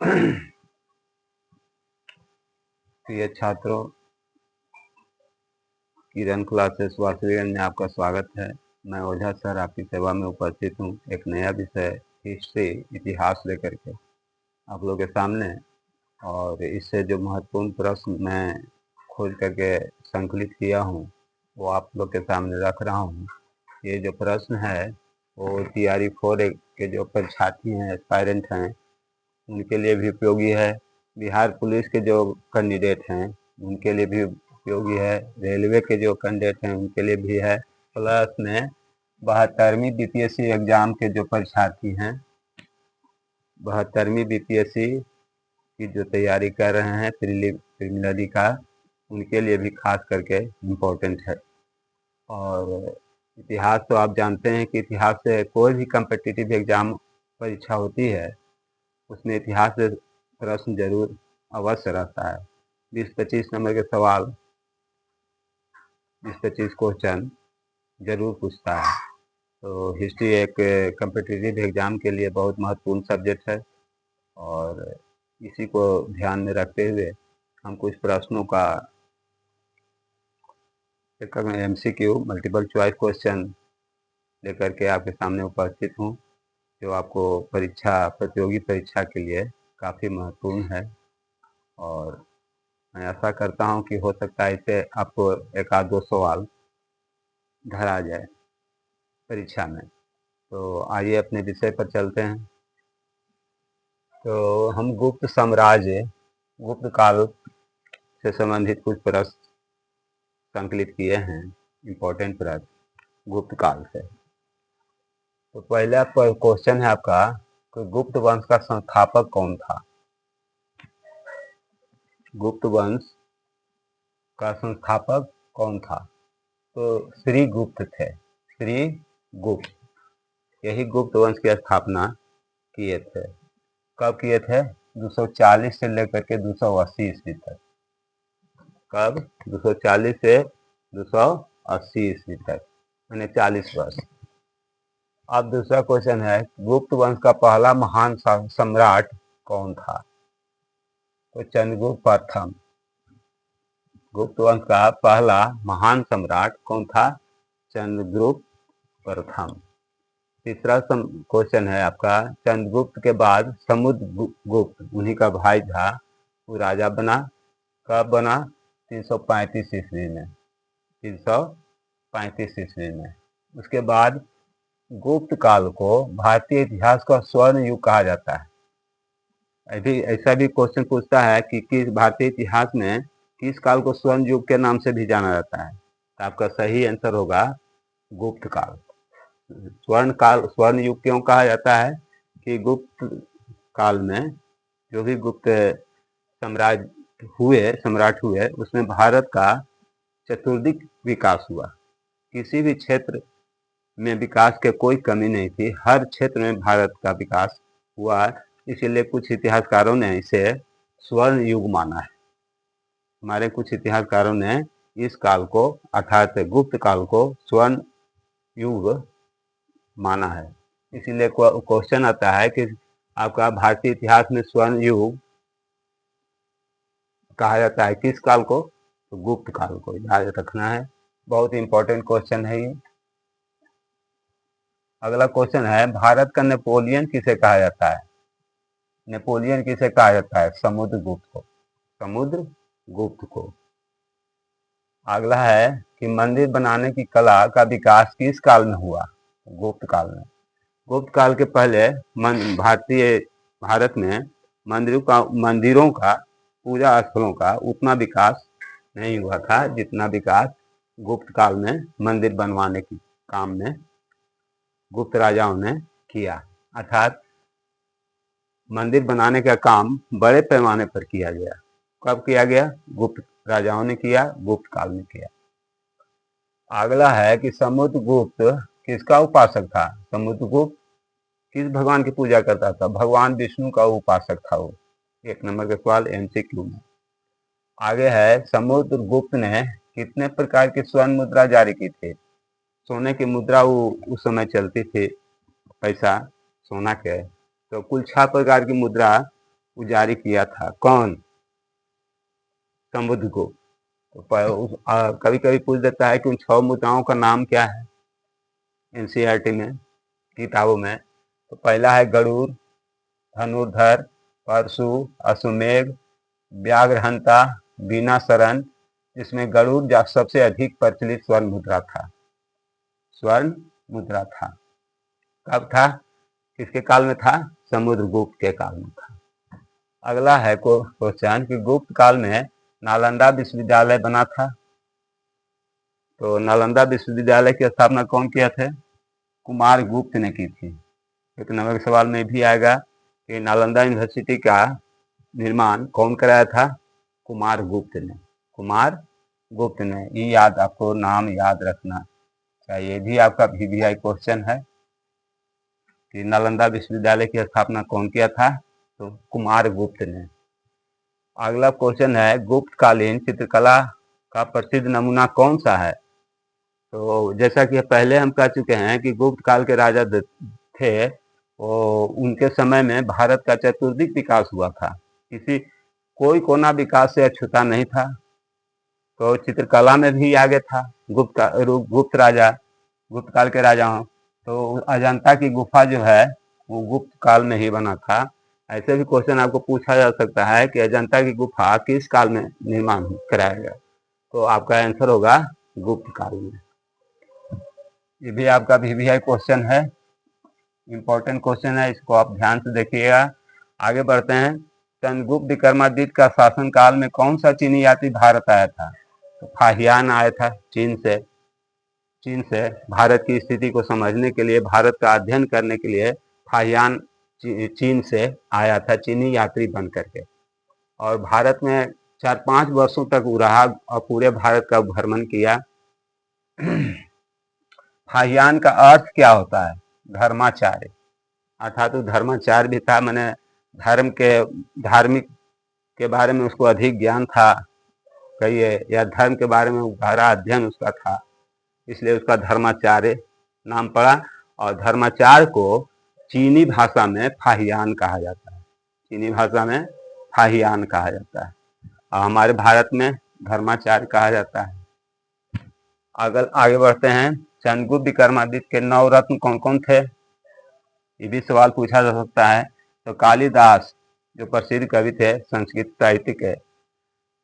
प्रिय छात्रों, किरण क्लासेस वासुदेवन में आपका स्वागत है। मैं ओझा सर आपकी सेवा में उपस्थित हूँ। एक नया विषय हिस्ट्री इतिहास लेकर के आप लोगों के सामने, और इससे जो महत्वपूर्ण प्रश्न मैं खोज करके संकलित किया हूँ वो आप लोग के सामने रख रहा हूँ। ये जो प्रश्न है वो तैयारी 4 के जो परीक्षार्थी हैं, एस्पायरेंट हैं, उनके लिए भी उपयोगी है। बिहार पुलिस के जो कैंडिडेट हैं उनके लिए भी उपयोगी है। रेलवे के जो कैंडिडेट हैं उनके लिए भी है। प्लस में 72वीं बीपीएससी एग्जाम के जो परीक्षार्थी हैं, 72वीं बीपीएससी की जो तैयारी कर रहे हैं प्रिलिमिनरी का, उनके लिए भी खास करके इम्पोर्टेंट है। और इतिहास तो आप जानते हैं कि इतिहास से कोई भी कम्पिटिटिव एग्जाम परीक्षा होती है उसमें इतिहास से प्रश्न जरूर अवश्य रहता है। 20-25 नंबर के सवाल, 20-25 क्वेश्चन जरूर पूछता है। तो हिस्ट्री एक कम्पिटिटिव एग्जाम के लिए बहुत महत्वपूर्ण सब्जेक्ट है, और इसी को ध्यान में रखते हुए हम कुछ प्रश्नों का MCQ मल्टीपल चॉइस क्वेश्चन लेकर के आपके सामने उपस्थित हूँ, जो आपको प्रतियोगी परीक्षा के लिए काफ़ी महत्वपूर्ण है। और मैं आशा करता हूँ कि हो सकता है इससे आपको एक आध दो सवाल घर आ जाए परीक्षा में। तो आइए अपने विषय पर चलते हैं। तो हम गुप्त साम्राज्य, गुप्त काल से संबंधित कुछ प्रश्न संकलित किए हैं, इम्पोर्टेंट प्रश्न गुप्त काल से। तो पहला क्वेश्चन है आपका कि गुप्त वंश का संस्थापक कौन था? गुप्त वंश का संस्थापक कौन था? तो श्री गुप्त थे। श्री गुप्त, यही गुप्त वंश की स्थापना किए थे। कब किए थे? 240 से लेकर के 280 ईस्वी तक। कब? 240 से 280 ईस्वी तक, यानी 40 वर्ष। अब दूसरा क्वेश्चन है, गुप्त वंश का पहला महान सम्राट कौन था? तो चंद्रगुप्त प्रथम। गुप्त वंश का पहला महान सम्राट कौन था? चंद्रगुप्त प्रथम। तीसरा क्वेश्चन है आपका, चंद्रगुप्त के बाद समुद्रगुप्त, उन्हीं का भाई था, वो राजा बना। कब बना? 335 ईस्वी में। 335 ईस्वी में। उसके बाद गुप्त काल को भारतीय इतिहास का स्वर्ण युग कहा जाता है। अभी ऐसा भी क्वेश्चन पूछता है कि किस भारतीय इतिहास में किस काल को स्वर्ण युग के नाम से भी जाना जाता है? तो आपका सही आंसर होगा गुप्त काल। स्वर्ण युग क्यों कहा जाता है? कि गुप्त काल में जो भी गुप्त सम्राट हुए उसमें भारत का चतुर्दिक विकास हुआ। किसी भी क्षेत्र में विकास के कोई कमी नहीं थी, हर क्षेत्र में भारत का विकास हुआ। इसीलिए कुछ इतिहासकारों ने इसे स्वर्ण युग माना है। हमारे कुछ इतिहासकारों ने इस काल को, अर्थात गुप्त काल को, स्वर्ण युग माना है। इसीलिए क्वेश्चन आता है कि आपका भारतीय इतिहास में स्वर्ण युग कहा जाता है किस काल को? तो गुप्त काल को, याद रखना है। बहुत इंपॉर्टेंट क्वेश्चन है ये। अगला क्वेश्चन है, भारत का नेपोलियन किसे कहा जाता है? नेपोलियन किसे कहा जाता है? समुद्रगुप्त को। समुद्रगुप्त को। अगला है कि मंदिर बनाने की कला का विकास किस काल में हुआ? गुप्त काल में। गुप्त काल के पहले भारत में मंदिरों का, पूजा स्थलों का उतना विकास नहीं हुआ था जितना विकास गुप्त काल में मंदिर बनवाने के काम में गुप्त राजाओं ने किया। अर्थात मंदिर बनाने का काम बड़े पैमाने पर किया गया। कब किया गया? गुप्त राजाओं ने किया, गुप्त काल में किया। अगला है कि समुद्रगुप्त किसका उपासक था? समुद्रगुप्त किस भगवान की पूजा करता था? भगवान विष्णु का उपासक था वो। 1 नंबर का सवाल MCQ में। आगे है, समुद्रगुप्त ने कितने प्रकार की स्वर्ण मुद्रा जारी की थी? सोने की मुद्रा उस समय चलती थी, पैसा सोना के। तो कुल 6 प्रकार की मुद्रा जारी किया था? कौन? समुद्रगुप्त। तो कभी कभी पूछ देता है कि उन 6 मुद्राओं का नाम क्या है एनसीईआरटी में, किताबों में। तो पहला है गरुड़, धनुर्धर, परशु, अश्वमेध, व्याघ्रहंता, बीना शरण। जिसमें गरुड़ सबसे अधिक प्रचलित स्वर्ण मुद्रा था। स्वर्ण मुद्रा था। कब था? किसके काल में था? समुद्रगुप्त के काल में था। अगला है क्वेश्चन कि गुप्त काल में नालंदा विश्वविद्यालय बना था। तो नालंदा विश्वविद्यालय की स्थापना कौन किया थे? कुमार गुप्त ने की थी। 1 नंबर के सवाल में भी आएगा कि नालंदा यूनिवर्सिटी का निर्माण कौन कराया था? कुमार गुप्त ने। कुमार गुप्त ने। ये याद, आपको नाम याद रखना चाहिए। भी आपका VVI क्वेश्चन है कि नालंदा विश्वविद्यालय की स्थापना कौन किया था? तो कुमार गुप्त ने। अगला क्वेश्चन है गुप्त कालीन चित्रकला का प्रसिद्ध नमूना कौन सा है? तो जैसा कि पहले हम कह चुके हैं कि गुप्त काल के राजा थे, वो उनके समय में भारत का चतुर्दिक विकास हुआ था। कोई कोना विकास से अछूता नहीं था। तो चित्रकला में भी आगे था गुप्त काल के राजाओं। तो अजंता की गुफा जो है वो गुप्त काल में ही बना था। ऐसे भी क्वेश्चन आपको पूछा जा सकता है कि अजंता की गुफा किस काल में निर्माण कराया गया? तो आपका आंसर होगा गुप्त काल में। ये भी आपका VVI क्वेश्चन है, इंपॉर्टेंट क्वेश्चन है, इसको आप ध्यान से देखिएगा। आगे बढ़ते हैं। चंद्रगुप्त विक्रमादित्य का शासन काल में कौन सा चीनी यात्री भारत आया था? तो फाहियान आया था चीन से भारत की स्थिति को समझने के लिए, भारत का अध्ययन करने के लिए फाहियान चीन से आया था, चीनी यात्री बन करके। और भारत में 4-5 वर्षों तक रहा और पूरे भारत का भ्रमण किया। फाहियान का अर्थ क्या होता है? धर्माचार्य। अर्थात तो धर्माचार्य भी था, मैंने धार्मिक के बारे में उसको अधिक ज्ञान था कहिए, या धर्म के बारे में गहरा अध्ययन उसका था, इसलिए उसका धर्माचार्य नाम पड़ा। और धर्माचार्य को चीनी भाषा में फाहियान कहा जाता है। चीनी भाषा में फाहियान कहा जाता है और हमारे भारत में धर्माचार्य कहा जाता है। अगर आगे बढ़ते हैं, चंद्रगुप्त विक्रमादित्य के 9 रत्न कौन कौन थे? ये भी सवाल पूछा जा सकता है। तो कालिदास जो प्रसिद्ध कवि थे, संस्कृत साहित्य के,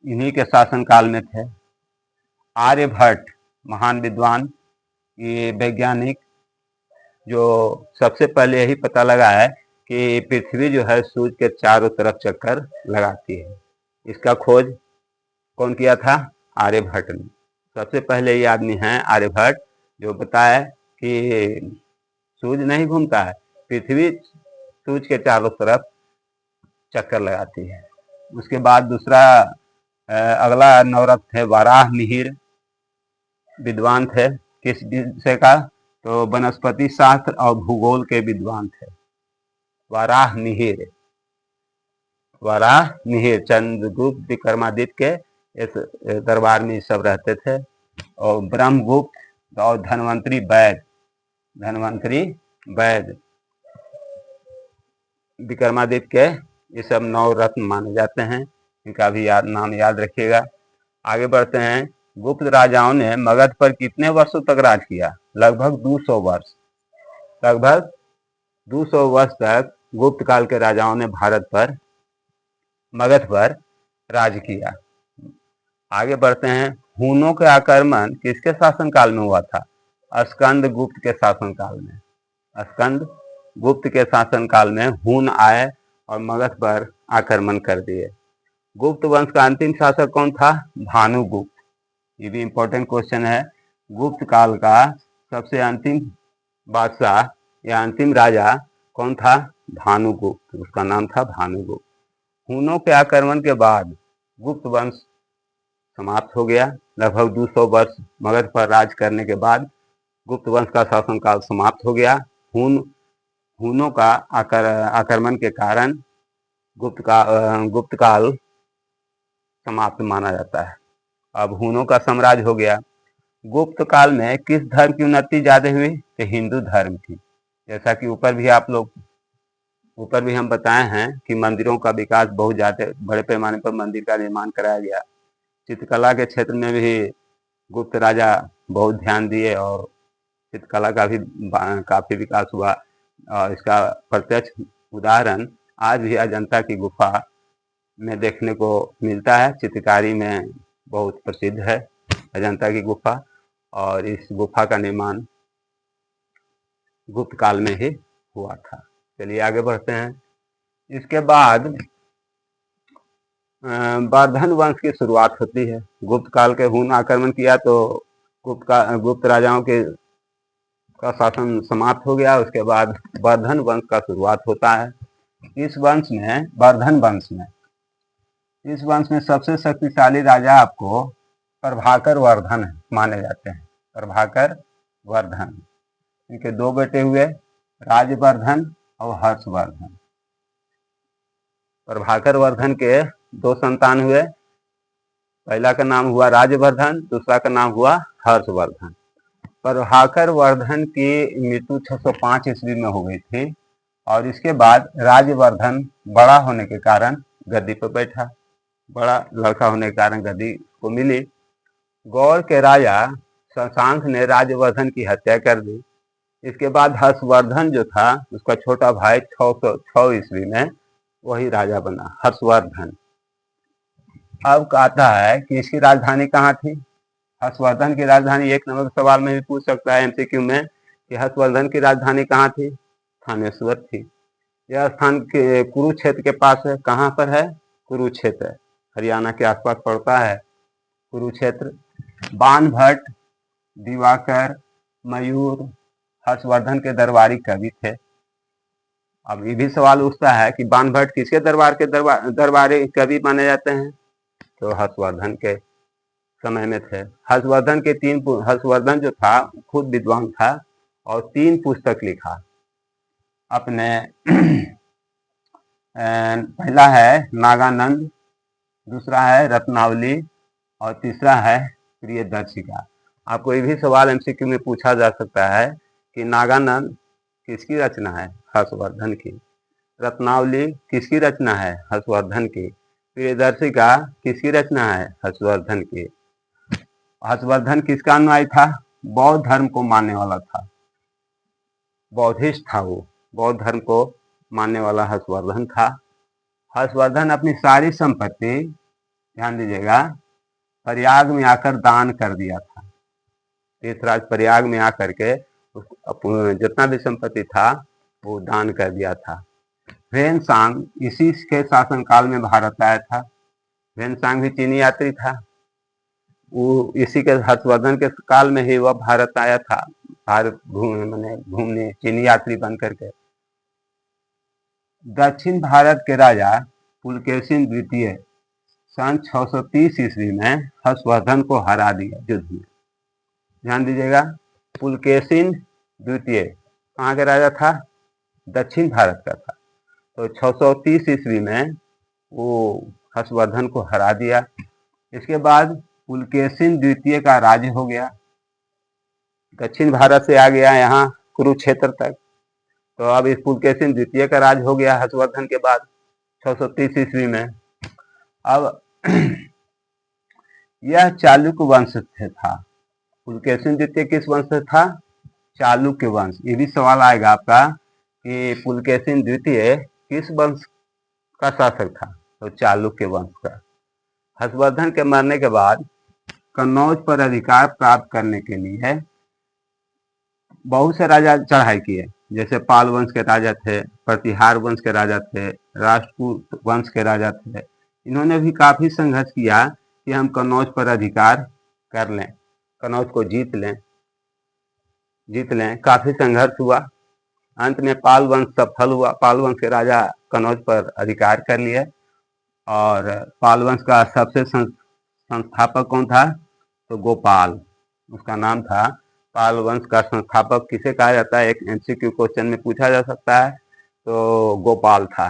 इन्हीं के शासन काल में थे। आर्यभट्ट महान विद्वान, ये वैज्ञानिक जो सबसे पहले यही पता लगा है कि पृथ्वी जो है सूर्य के चारों तरफ चक्कर लगाती है। इसका खोज कौन किया था? आर्यभट्ट ने। सबसे पहले ये आदमी है आर्यभट्ट जो बताया कि सूर्य नहीं घूमता है, पृथ्वी सूर्य के चारों तरफ चक्कर लगाती है। उसके बाद दूसरा अगला नवरत्न थे वाराह मिहिर, विद्वान थे। किस विषय का? तो वनस्पति शास्त्र और भूगोल के विद्वान थे। वाराह मिहिर चंद्रगुप्त विक्रमादित्य के इस दरबार में सब रहते थे। और ब्रह्मगुप्त और धन्वंतरी वैद्य विक्रमादित्य के ये सब 9 रत्न माने जाते हैं। इनका भी नाम याद रखिएगा। आगे बढ़ते हैं। गुप्त राजाओं ने मगध पर कितने वर्षों तक राज किया? लगभग 200 वर्ष। लगभग 200 वर्ष तक गुप्त काल के राजाओं ने मगध पर राज किया। आगे बढ़ते हैं। हुनों के आक्रमण किसके शासन काल में हुआ था? स्कंद गुप्त के शासन काल में। स्कंद गुप्त के शासन काल में हुन आए और मगध पर आक्रमण कर दिए। गुप्त वंश का अंतिम शासक कौन था? भानुगुप्त। ये भी इंपॉर्टेंट क्वेश्चन है। गुप्त काल का सबसे अंतिम बादशाह या अंतिम राजा कौन था? भानुगुप्त। उसका नाम था भानुगुप्त। हुनों के आक्रमण के बाद गुप्त वंश समाप्त हो गया। लगभग 200 वर्ष मगध पर राज करने के बाद गुप्त वंश का शासनकाल समाप्त हो गया। हुनों का आक्रमण के कारण गुप्त काल समाप्त माना जाता है। अब हुनों का साम्राज्य हो गया। गुप्त काल में किस धर्म की उन्नति ज्यादा हुई? तो हिंदू धर्म की। जैसा कि ऊपर भी आप लोग ऊपर भी हम बताए हैं कि मंदिरों का विकास बहुत ज़्यादा बड़े पैमाने पर मंदिर का निर्माण कराया गया। चित्रकला के क्षेत्र में भी गुप्त राजा बहुत ध्यान दिए और चित्रकला का भी काफ़ी विकास हुआ। और इसका प्रत्यक्ष उदाहरण आज भी अजंता की गुफा में देखने को मिलता है। चित्रकारी में बहुत प्रसिद्ध है अजंता की गुफा, और इस गुफा का निर्माण गुप्त काल में ही हुआ था। चलिए आगे बढ़ते हैं। इसके बाद वर्धन वंश की शुरुआत होती है। गुप्त काल के हुन आक्रमण किया तो गुप्त राजाओं के का शासन समाप्त हो गया। उसके बाद वर्धन वंश का शुरुआत होता है। इस वंश में सबसे शक्तिशाली राजा आपको प्रभाकर वर्धन माने जाते हैं। प्रभाकर वर्धन, इनके दो बेटे हुए, राजवर्धन और हर्षवर्धन। प्रभाकर वर्धन के दो संतान हुए, पहला का नाम हुआ राजवर्धन, दूसरा का नाम हुआ हर्षवर्धन। प्रभाकर वर्धन की मृत्यु 605 ईस्वी में हो गई थी और इसके बाद राजवर्धन बड़ा होने के कारण गद्दी पर बैठा। बड़ा लड़का होने के कारण गद्दी को मिली। गौड़ के राजा शशांक ने राजवर्धन की हत्या कर दी। इसके बाद हर्षवर्धन जो था उसका छोटा भाई 606 ईस्वी में वही राजा बना, हर्षवर्धन। अब कहता है कि इसकी राजधानी कहाँ थी। हर्षवर्धन की राजधानी 1 नंबर के सवाल में भी पूछ सकता है एमसीक्यू में कि हर्षवर्धन की राजधानी कहाँ थी। थानेश्वर थी। यह स्थान कुरुक्षेत्र के पास है। कहाँ पर है? कुरुक्षेत्र, हरियाणा के आसपास पड़ता है कुरुक्षेत्र। बाणभट्ट, दिवाकर, मयूर हर्षवर्धन के दरबारी कवि थे। अब ये भी सवाल उठता है कि बाणभट्ट किसके दरबारी कवि माने जाते हैं? तो हर्षवर्धन के समय में थे। हर्षवर्धन जो था खुद विद्वान था और 3 पुस्तक लिखा अपने। पहला है नागानंद, दूसरा है रत्नावली और तीसरा है प्रियदर्शिका। आपको ये भी सवाल एमसीक्यू में पूछा जा सकता है कि नागानंद किसकी रचना है? हर्षवर्धन की। रत्नावली किसकी रचना है? हर्षवर्धन की। प्रियदर्शिका किसकी रचना है? हर्षवर्धन की। हर्षवर्धन किसका अनुयायी था? बौद्ध धर्म को मानने वाला था, बौद्धिस्ट था वो, बौद्ध धर्म को मानने वाला हर्षवर्धन था। हर्षवर्धन अपनी सारी संपत्ति, ध्यान दीजिएगा, प्रयाग में आकर दान कर दिया था। तीर्थराज प्रयाग में आकर के जितना भी संपत्ति था वो दान कर दिया था। ह्वेनसांग इसी के शासनकाल में भारत आया था। ह्वेनसांग भी चीनी यात्री था। वो इसी के हर्षवर्धन के काल में ही वह भारत आया था, भारत घूमने चीनी यात्री बन करके। दक्षिण भारत के राजा पुलकेशिन द्वितीय सन 630 ईस्वी में हर्षवर्धन को हरा दिया युद्ध में। ध्यान दीजिएगा, पुलकेशिन द्वितीय कहाँ का राजा था? दक्षिण भारत का था। तो 630 ईस्वी में वो हर्षवर्धन को हरा दिया। इसके बाद पुलकेशिन द्वितीय का राज्य हो गया, दक्षिण भारत से आ गया यहाँ कुरुक्षेत्र तक। तो अब इस पुलकेशिन द्वितीय का राज हो गया हर्षवर्धन के बाद 630 ईस्वी में। अब यह चालुक्य वंश से था। पुलकेशिन द्वितीय किस वंश से था? चालुक्य वंश। ये भी सवाल आएगा आपका कि पुलकेशिन द्वितीय किस वंश का शासक था? तो चालुक्य वंश का। हर्षवर्धन के मरने के बाद कन्नौज पर अधिकार प्राप्त करने के लिए बहुत से राजा चढ़ाई किए, जैसे पाल वंश के राजा थे, प्रतिहार वंश के राजा थे, राजपूत वंश के राजा थे। इन्होंने भी काफी संघर्ष किया कि हम कन्नौज पर अधिकार कर लें, कन्नौज को जीत लें। काफी संघर्ष हुआ। अंत में पाल वंश सफल हुआ। पाल वंश के राजा कन्नौज पर अधिकार कर लिए। और पाल वंश का सबसे संस्थापक कौन था? तो गोपाल, उसका नाम था। पाल वंश का संस्थापक किसे कहा जाता है? एक एमसीक्यू क्वेश्चन में पूछा जा सकता है। तो गोपाल था,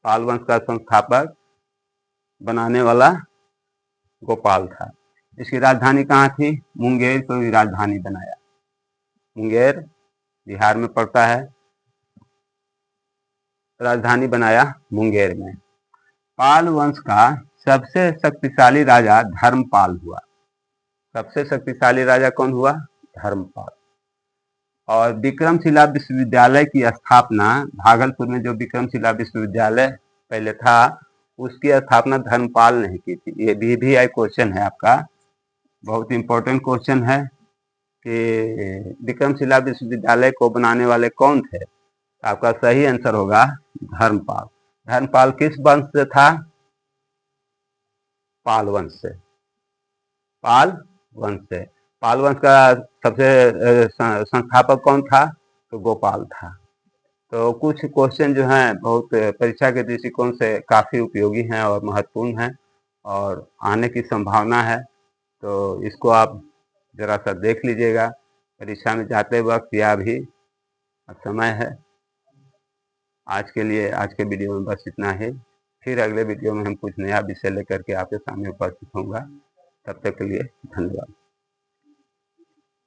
पाल वंश का संस्थापक बनाने वाला गोपाल था। इसकी राजधानी कहाँ थी? मुंगेर को भी राजधानी बनाया। मुंगेर बिहार में पड़ता है। राजधानी बनाया मुंगेर में। पाल वंश का सबसे शक्तिशाली राजा धर्मपाल हुआ। सबसे शक्तिशाली राजा कौन हुआ? धर्मपाल। और विक्रमशिला विश्वविद्यालय की स्थापना, भागलपुर में जो विक्रमशिला विश्वविद्यालय पहले था, उसकी स्थापना धर्मपाल ने की थी। ये VVI क्वेश्चन है आपका, बहुत इंपॉर्टेंट क्वेश्चन है कि विक्रमशिला विश्वविद्यालय को बनाने वाले कौन थे? आपका सही आंसर होगा धर्मपाल। धर्मपाल किस वंश से था? पाल वंश से। पाल वंश से। पाल वंश का सबसे संस्थापक कौन था? तो गोपाल था। तो कुछ क्वेश्चन जो हैं बहुत परीक्षा के दृष्टिकोण से काफ़ी उपयोगी हैं और महत्वपूर्ण हैं और आने की संभावना है, तो इसको आप ज़रा सा देख लीजिएगा परीक्षा में जाते वक्त या भी समय है। आज के लिए आज के वीडियो में बस इतना ही। फिर अगले वीडियो में हम कुछ नया विषय लेकर के आपके सामने उपस्थित होऊंगा। तब तक के लिए धन्यवाद।